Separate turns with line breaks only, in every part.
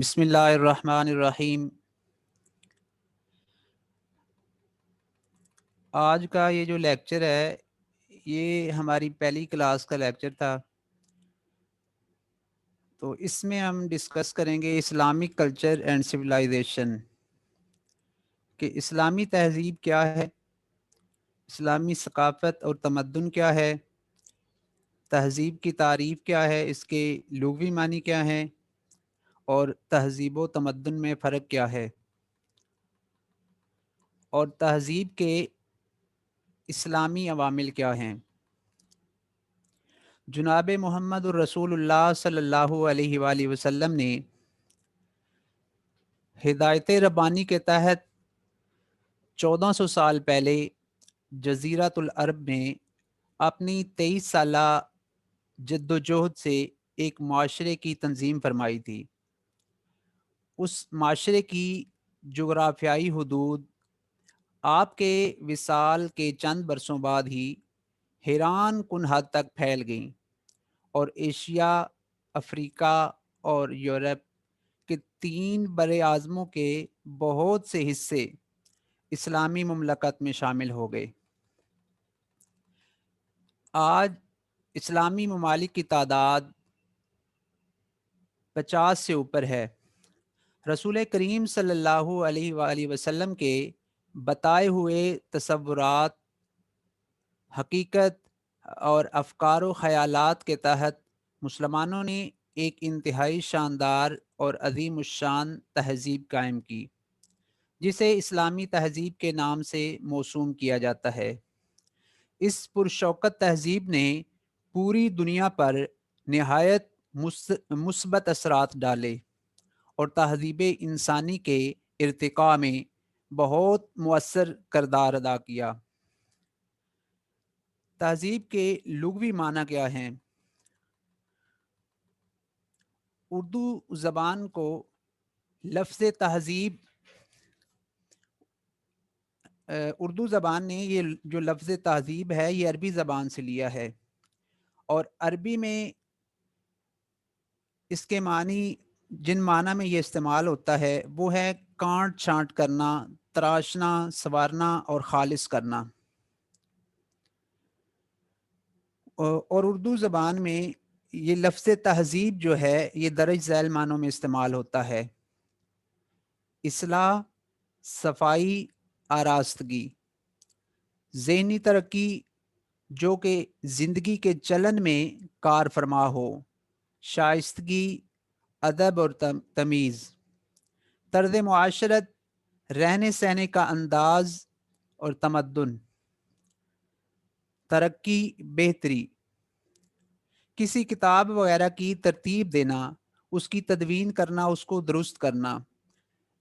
بسم اللہ الرحمن الرحیم۔ آج کا یہ جو لیکچر ہے یہ ہماری پہلی کلاس کا لیکچر تھا، تو اس میں ہم ڈسکس کریں گے اسلامک کلچر اینڈ سویلائزیشن، کہ اسلامی تہذیب کیا ہے، اسلامی ثقافت اور تمدن کیا ہے، تہذیب کی تعریف کیا ہے، اس کے لغوی معنی کیا ہیں، اور تہذیب و تمدن میں فرق کیا ہے، اور تہذیب کے اسلامی عوامل کیا ہیں۔ جناب محمد الرسول اللہ صلی اللہ علیہ وآلہ وسلم نے ہدایت ربانی کے تحت 1400 سال پہلے جزیرۃ العرب میں اپنی 23 سالہ جد و جہد سے ایک معاشرے کی تنظیم فرمائی تھی۔ اس معاشرے کی جغرافیائی حدود آپ کے وصال کے چند برسوں بعد ہی حیران کن حد تک پھیل گئیں، اور ایشیا، افریقہ اور یورپ کے 3 بر اعظموں کے بہت سے حصے اسلامی مملکت میں شامل ہو گئے۔ آج اسلامی ممالک کی تعداد 50 سے اوپر ہے۔ رسول کریم صلی اللہ علیہ وآلہ وسلم کے بتائے ہوئے تصورات، حقیقت اور افکار و خیالات کے تحت مسلمانوں نے ایک انتہائی شاندار اور عظیم الشان تہذیب قائم کی، جسے اسلامی تہذیب کے نام سے موسوم کیا جاتا ہے۔ اس پرشوکت تہذیب نے پوری دنیا پر نہایت مثبت اثرات ڈالے اور تہذیب انسانی کے ارتقاء میں بہت مؤثر کردار ادا کیا۔ تہذیب کے لغوی معنی کیا ہیں؟ اردو زبان کو لفظ تہذیب اردو زبان نے یہ جو لفظ تہذیب ہے یہ عربی زبان سے لیا ہے، اور عربی میں اس کے معنی جن معنی میں یہ استعمال ہوتا ہے وہ ہے کانٹ چھانٹ کرنا، تراشنا، سنوارنا اور خالص کرنا۔ اور اردو زبان میں یہ لفظ تہذیب جو ہے یہ درج ذیل معنوں میں استعمال ہوتا ہے: اصلاح، صفائی، آراستگی، ذہنی ترقی جو کہ زندگی کے چلن میں کار فرما ہو، شائستگی، ادب اور تمیز، طرز معاشرت، رہنے سہنے کا انداز اور تمدن، ترقی، بہتری، کسی کتاب وغیرہ کی ترتیب دینا، اس کی تدوین کرنا، اس کو درست کرنا،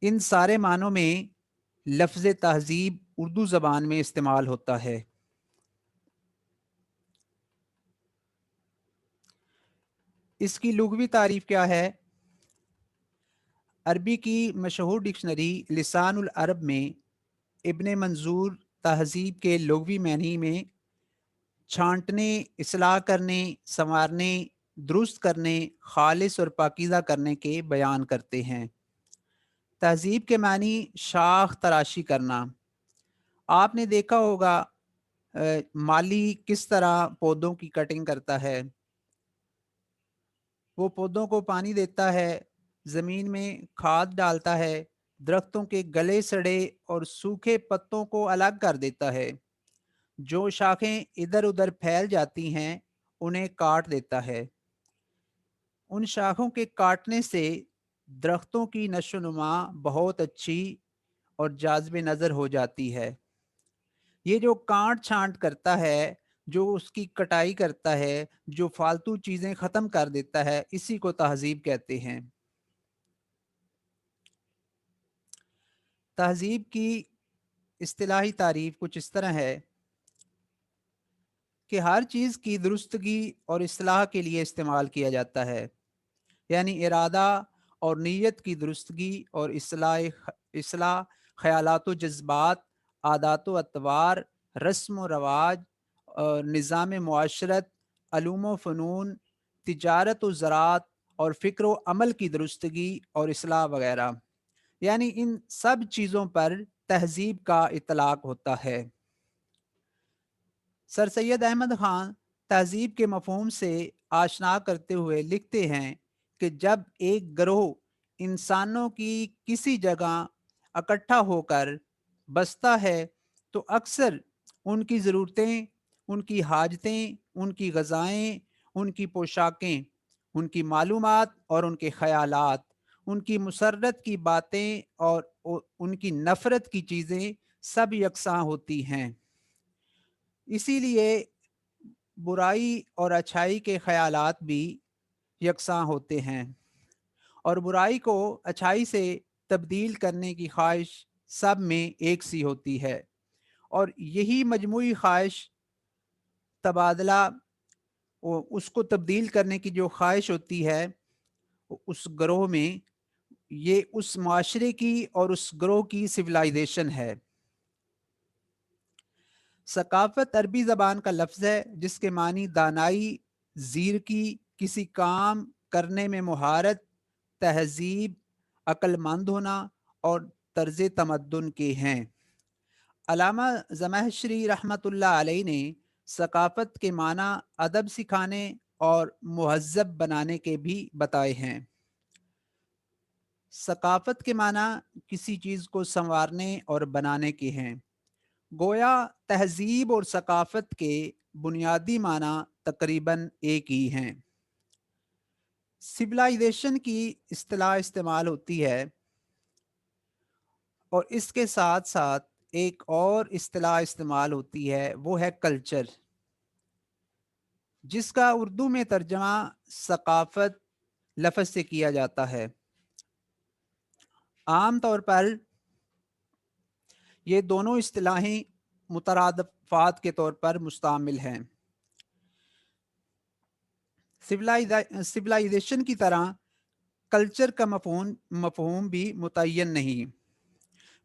ان سارے معنوں میں لفظ تہذیب اردو زبان میں استعمال ہوتا ہے۔ اس کی لغوی تعریف کیا ہے؟ عربی کی مشہور ڈکشنری لسان العرب میں ابن منظور تہذیب کے لغوی معنی میں چھانٹنے، اصلاح کرنے، سنوارنے، درست کرنے، خالص اور پاکیزہ کرنے کے بیان کرتے ہیں۔ تہذیب کے معنی شاخ تراشی کرنا۔ آپ نے دیکھا ہوگا مالی کس طرح پودوں کی کٹنگ کرتا ہے، وہ پودوں کو پانی دیتا ہے، زمین میں کھاد ڈالتا ہے، درختوں کے گلے سڑے اور سوکھے پتوں کو الگ کر دیتا ہے، جو شاخیں ادھر ادھر پھیل جاتی ہیں انہیں کاٹ دیتا ہے۔ ان شاخوں کے کاٹنے سے درختوں کی نشو و نما بہت اچھی اور جاذب نظر ہو جاتی ہے۔ یہ جو کانٹ چھانٹ کرتا ہے، جو اس کی کٹائی کرتا ہے، جو فالتو چیزیں ختم کر دیتا ہے، اسی کو تہذیب کہتے ہیں۔ تہذیب کی اصطلاحی تعریف کچھ اس طرح ہے کہ ہر چیز کی درستگی اور اصلاح کے لیے استعمال کیا جاتا ہے، یعنی ارادہ اور نیت کی درستگی اور اصلاح خیالات و جذبات، عادات و اطوار، رسم و رواج اور نظام معاشرت، علوم و فنون، تجارت و زراعت اور فکر و عمل کی درستگی اور اصلاح وغیرہ، یعنی ان سب چیزوں پر تہذیب کا اطلاق ہوتا ہے۔ سر سید احمد خان تہذیب کے مفہوم سے آشنا کرتے ہوئے لکھتے ہیں کہ جب ایک گروہ انسانوں کی کسی جگہ اکٹھا ہو کر بستا ہے تو اکثر ان کی ضرورتیں، ان کی حاجتیں، ان کی غذائیں، ان کی پوشاکیں، ان کی معلومات اور ان کے خیالات، ان کی مسرت کی باتیں اور ان کی نفرت کی چیزیں سب یکساں ہوتی ہیں۔ اسی لیے برائی اور اچھائی کے خیالات بھی یکساں ہوتے ہیں، اور برائی کو اچھائی سے تبدیل کرنے کی خواہش سب میں ایک سی ہوتی ہے، اور یہی مجموعی خواہش تبادلہ اس کو تبدیل کرنے کی جو خواہش ہوتی ہے اس گروہ میں، یہ اس معاشرے کی اور اس گروہ کی سویلائزیشن ہے۔ ثقافت عربی زبان کا لفظ ہے جس کے معنی دانائی، زیرکی، کسی کام کرنے میں مہارت، تہذیب، عقل مند ہونا اور طرز تمدن کے ہیں۔ علامہ زمخشری رحمۃ اللہ علیہ نے ثقافت کے معنی ادب سکھانے اور مہذب بنانے کے بھی بتائے ہیں۔ ثقافت کے معنی کسی چیز کو سنوارنے اور بنانے کے ہیں۔ گویا تہذیب اور ثقافت کے بنیادی معنی تقریباً ایک ہی ہیں۔ سویلائزیشن کی اصطلاح استعمال ہوتی ہے، اور اس کے ساتھ ساتھ ایک اور اصطلاح استعمال ہوتی ہے، وہ ہے کلچر، جس کا اردو میں ترجمہ ثقافت لفظ سے کیا جاتا ہے۔ عام طور پر یہ دونوں اصطلاحیں مترادفات کے طور پر مستعمل ہیں۔ سویلائزیشن کی طرح کلچر کا مفہوم بھی متعین نہیں،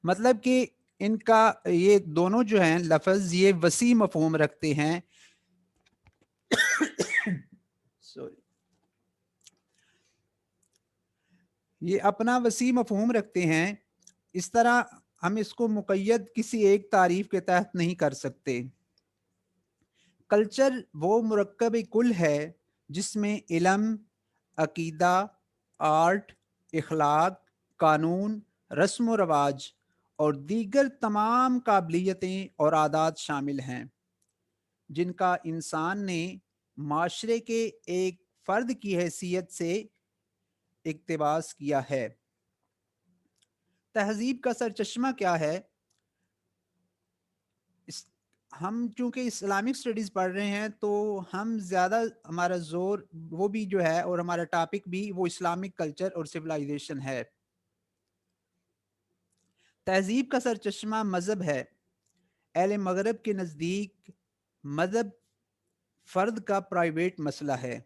مطلب کہ ان کا یہ دونوں جو ہیں لفظ یہ وسیع مفہوم رکھتے ہیں یہ اپنا وسیع مفہوم رکھتے ہیں، اس طرح ہم اس کو مقید کسی ایک تعریف کے تحت نہیں کر سکتے۔ کلچر وہ مرکب کل ہے جس میں علم، عقیدہ، آرٹ، اخلاق، قانون، رسم و رواج اور دیگر تمام قابلیتیں اور عادات شامل ہیں جن کا انسان نے معاشرے کے ایک فرد کی حیثیت سے اقتباس کیا ہے۔ تہذیب کا سرچشمہ کیا ہے؟ ہم چونکہ اسلامک سٹڈیز پڑھ رہے ہیں تو ہم زیادہ ہمارا زور وہ بھی جو ہے اور ہمارا ٹاپک بھی وہ اسلامک کلچر اور سویلائزیشن ہے۔ تہذیب کا سرچشمہ مذہب ہے۔ اہل مغرب کے نزدیک مذہب فرد کا پرائیویٹ مسئلہ ہے،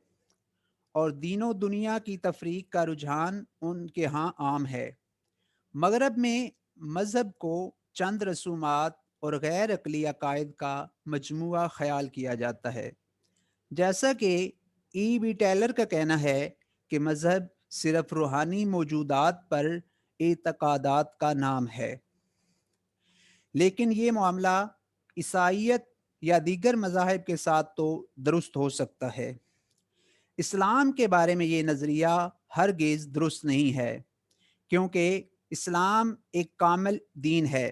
اور دین و دنیا کی تفریق کا رجحان ان کے ہاں عام ہے۔ مغرب میں مذہب کو چند رسومات اور غیر عقلی عقائد کا مجموعہ خیال کیا جاتا ہے، جیسا کہ ای بی ٹیلر کا کہنا ہے کہ مذہب صرف روحانی موجودات پر اعتقادات کا نام ہے۔ لیکن یہ معاملہ عیسائیت یا دیگر مذاہب کے ساتھ تو درست ہو سکتا ہے۔ اسلام کے بارے میں یہ نظریہ ہرگز درست نہیں ہے، کیونکہ اسلام ایک کامل دین ہے۔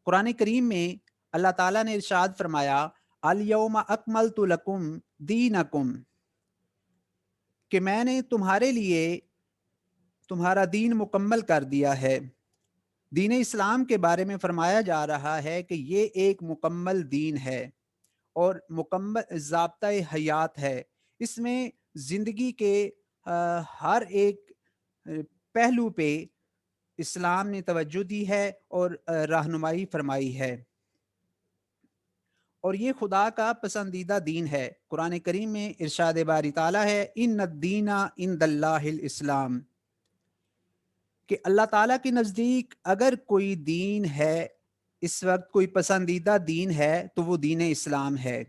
قرآن کریم میں اللہ تعالیٰ نے ارشاد فرمایا الیوم اکملت لکم دینکم، کہ میں نے تمہارے لیے تمہارا دین مکمل کر دیا ہے۔ دین اسلام کے بارے میں فرمایا جا رہا ہے کہ یہ ایک مکمل دین ہے اور مکمل ضابطۂ حیات ہے۔ اس میں زندگی کے ہر ایک پہلو پہ اسلام نے توجہ دی ہے اور رہنمائی فرمائی ہے، اور یہ خدا کا پسندیدہ دین ہے۔ قرآن کریم میں ارشاد باری تعالیٰ ہے ان الدین عند اللہ الاسلام، کہ اللہ تعالیٰ کے نزدیک اگر کوئی دین ہے، اس وقت کوئی پسندیدہ دین ہے تو وہ دین اسلام ہے۔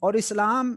اور اسلام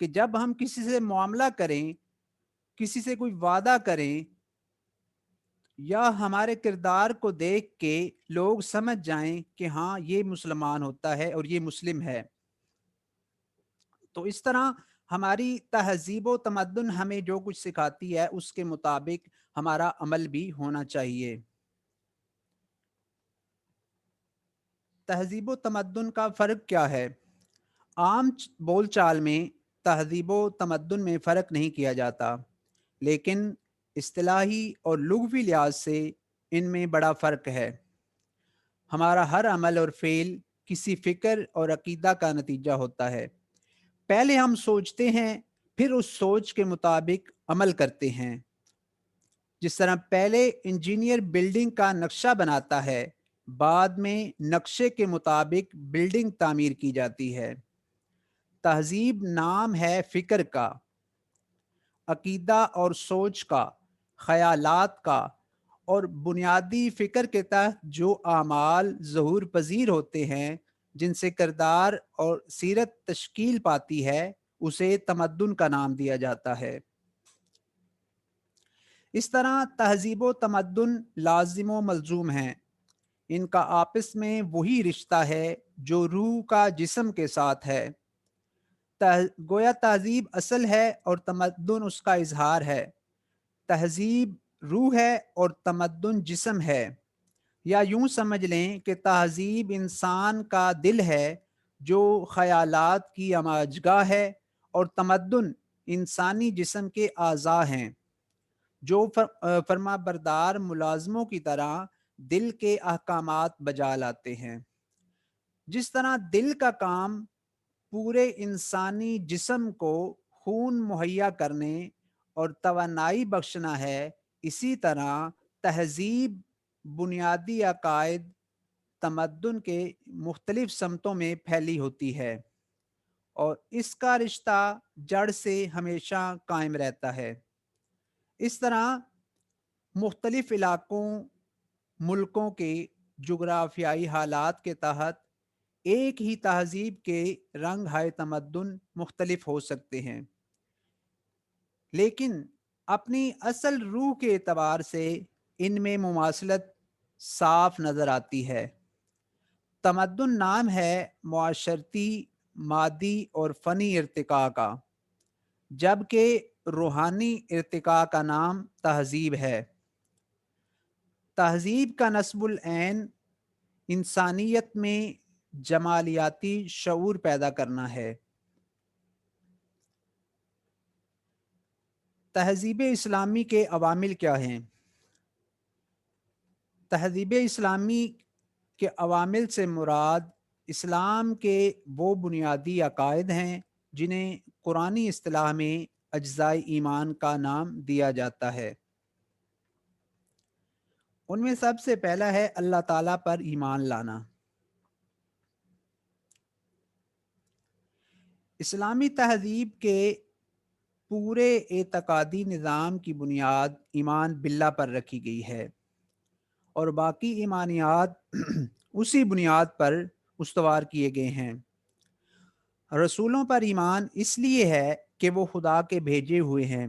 کہ جب ہم کسی سے معاملہ کریں، کسی سے کوئی وعدہ کریں، یا ہمارے کردار کو دیکھ کے لوگ سمجھ جائیں کہ ہاں یہ مسلمان ہوتا ہے اور یہ مسلم ہے، تو اس طرح ہماری تہذیب و تمدن ہمیں جو کچھ سکھاتی ہے اس کے مطابق ہمارا عمل بھی ہونا چاہیے۔ تہذیب و تمدن کا فرق کیا ہے؟ عام بول چال میں تہذیب و تمدن میں فرق نہیں کیا جاتا، لیکن اصطلاحی اور لغوی لحاظ سے ان میں بڑا فرق ہے۔ ہمارا ہر عمل اور فعل کسی فکر اور عقیدہ کا نتیجہ ہوتا ہے۔ پہلے ہم سوچتے ہیں، پھر اس سوچ کے مطابق عمل کرتے ہیں۔ جس طرح پہلے انجینئر بلڈنگ کا نقشہ بناتا ہے، بعد میں نقشے کے مطابق بلڈنگ تعمیر کی جاتی ہے۔ تہذیب نام ہے فکر کا، عقیدہ اور سوچ کا، خیالات کا، اور بنیادی فکر کے تحت جو اعمال ظہور پذیر ہوتے ہیں، جن سے کردار اور سیرت تشکیل پاتی ہے، اسے تمدن کا نام دیا جاتا ہے۔ اس طرح تہذیب و تمدن لازم و ملزوم ہیں۔ ان کا آپس میں وہی رشتہ ہے جو روح کا جسم کے ساتھ ہے۔ گویا تہذیب اصل ہے اور تمدن اس کا اظہار ہے۔ تہذیب روح ہے اور تمدن جسم ہے، یا یوں سمجھ لیں کہ تہذیب انسان کا دل ہے جو خیالات کی اماجگاہ ہے، اور تمدن انسانی جسم کے اعضاء ہیں جو فرما بردار ملازموں کی طرح دل کے احکامات بجا لاتے ہیں۔ جس طرح دل کا کام پورے انسانی جسم کو خون مہیا کرنے اور توانائی بخشنا ہے، اسی طرح تہذیب بنیادی عقائد تمدن کے مختلف سمتوں میں پھیلی ہوتی ہے، اور اس کا رشتہ جڑ سے ہمیشہ قائم رہتا ہے۔ اس طرح مختلف علاقوں، ملکوں کے جغرافیائی حالات کے تحت ایک ہی تہذیب کے رنگ ہائے تمدن مختلف ہو سکتے ہیں، لیکن اپنی اصل روح کے اعتبار سے ان میں مماثلت صاف نظر آتی ہے۔ تمدن نام ہے معاشرتی، مادی اور فنی ارتقاء کا، جبکہ روحانی ارتقاء کا نام تہذیب ہے۔ تہذیب کا نصب العین انسانیت میں جمالیاتی شعور پیدا کرنا ہے۔ تہذیب اسلامی کے عوامل کیا ہیں؟ تہذیب اسلامی کے عوامل سے مراد اسلام کے وہ بنیادی عقائد ہیں جنہیں قرآنی اصطلاح میں اجزائے ایمان کا نام دیا جاتا ہے۔ ان میں سب سے پہلا ہے اللہ تعالیٰ پر ایمان لانا۔ اسلامی تہذیب کے پورے اعتقادی نظام کی بنیاد ایمان باللہ پر رکھی گئی ہے، اور باقی ایمانیات اسی بنیاد پر استوار کیے گئے ہیں۔ رسولوں پر ایمان اس لیے ہے کہ وہ خدا کے بھیجے ہوئے ہیں۔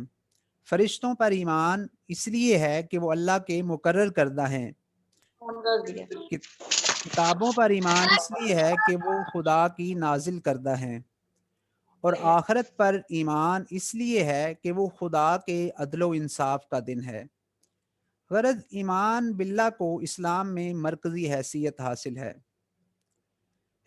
فرشتوں پر ایمان اس لیے ہے کہ وہ اللہ کے مقرر کردہ ہیں۔ کتابوں پر ایمان اس لیے ہے کہ وہ خدا کی نازل کردہ ہیں، اور آخرت پر ایمان اس لیے ہے کہ وہ خدا کے عدل و انصاف کا دن ہے۔ غرض ایمان باللہ کو اسلام میں مرکزی حیثیت حاصل ہے۔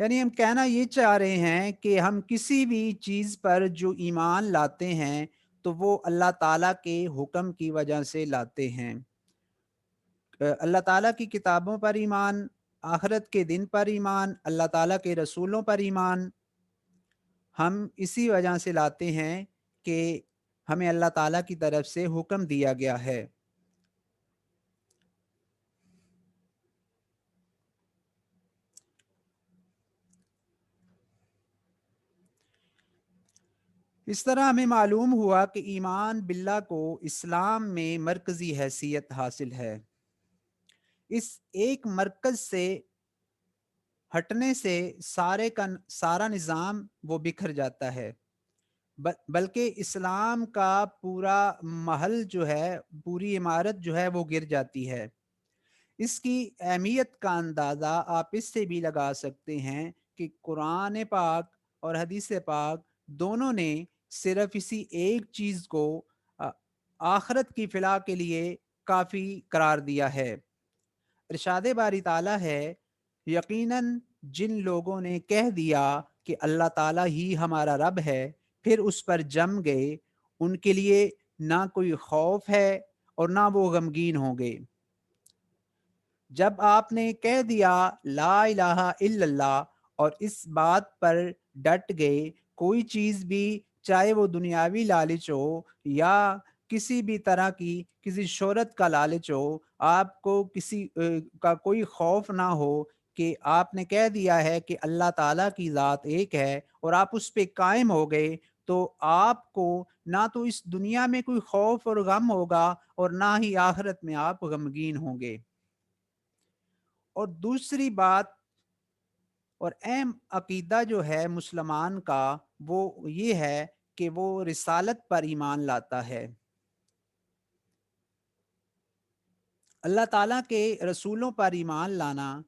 یعنی ہم کہنا یہ چاہ رہے ہیں کہ ہم کسی بھی چیز پر جو ایمان لاتے ہیں تو وہ اللہ تعالیٰ کے حکم کی وجہ سے لاتے ہیں۔ اللہ تعالیٰ کی کتابوں پر ایمان، آخرت کے دن پر ایمان، اللہ تعالیٰ کے رسولوں پر ایمان ہم اسی وجہ سے لاتے ہیں کہ ہمیں اللہ تعالیٰ کی طرف سے حکم دیا گیا ہے۔ اس طرح ہمیں معلوم ہوا کہ ایمان باللہ کو اسلام میں مرکزی حیثیت حاصل ہے۔ اس ایک مرکز سے ہٹنے سے سارا نظام وہ بکھر جاتا ہے۔ بلکہ اسلام کا پورا محل جو ہے، پوری عمارت جو ہے وہ گر جاتی ہے۔ اس کی اہمیت کا اندازہ آپ اس سے بھی لگا سکتے ہیں کہ قرآن پاک اور حدیث پاک دونوں نے صرف اسی ایک چیز کو آ- آخرت کی فلاح کے لیے کافی قرار دیا ہے۔ ارشاد باری تعالیٰ ہے، یقیناً جن لوگوں نے کہہ دیا کہ اللہ تعالیٰ ہی ہمارا رب ہے، پھر اس پر جم گئے، ان کے لیے نہ کوئی خوف ہے اور نہ وہ غمگین ہوں گے۔ جب آپ نے کہہ دیا لا الہ الا اللہ اور اس بات پر ڈٹ گئے، کوئی چیز بھی چاہے وہ دنیاوی لالچ ہو یا کسی بھی طرح کی کسی شہرت کا لالچ ہو، آپ کو کسی کا کوئی خوف نہ ہو، کہ آپ نے کہہ دیا ہے کہ اللہ تعالیٰ کی ذات ایک ہے اور آپ اس پہ قائم ہو گئے، تو آپ کو نہ تو اس دنیا میں کوئی خوف اور غم ہوگا اور نہ ہی آخرت میں آپ غمگین ہوں گے۔ اور دوسری بات اور اہم عقیدہ جو ہے مسلمان کا، وہ یہ ہے کہ وہ رسالت پر ایمان لاتا ہے۔ اللہ تعالیٰ کے رسولوں پر ایمان لانا،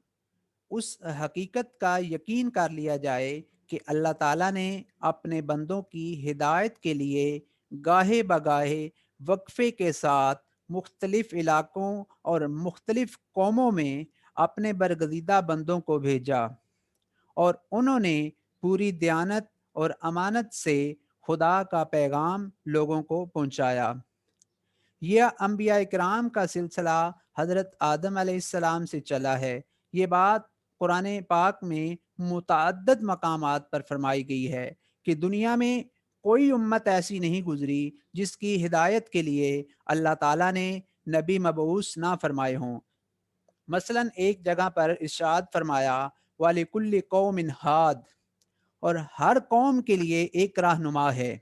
اس حقیقت کا یقین کر لیا جائے کہ اللہ تعالیٰ نے اپنے بندوں کی ہدایت کے لیے گاہے بگاہے وقفے کے ساتھ مختلف علاقوں اور مختلف قوموں میں اپنے برگزیدہ بندوں کو بھیجا، اور انہوں نے پوری دیانت اور امانت سے خدا کا پیغام لوگوں کو پہنچایا۔ یہ انبیاء کرام کا سلسلہ حضرت آدم علیہ السلام سے چلا ہے۔ یہ بات قرآن پاک میں متعدد مقامات پر فرمائی گئی ہے کہ دنیا میں کوئی امت ایسی نہیں گزری جس کی ہدایت کے لیے اللہ تعالیٰ نے نبی مبعوث نہ فرمائے ہوں۔ مثلا ایک جگہ پر ارشاد فرمایا وَلِكُلِّ قَوْمٍ ہاد، اور ہر قوم کے لیے ایک رہنما ہے۔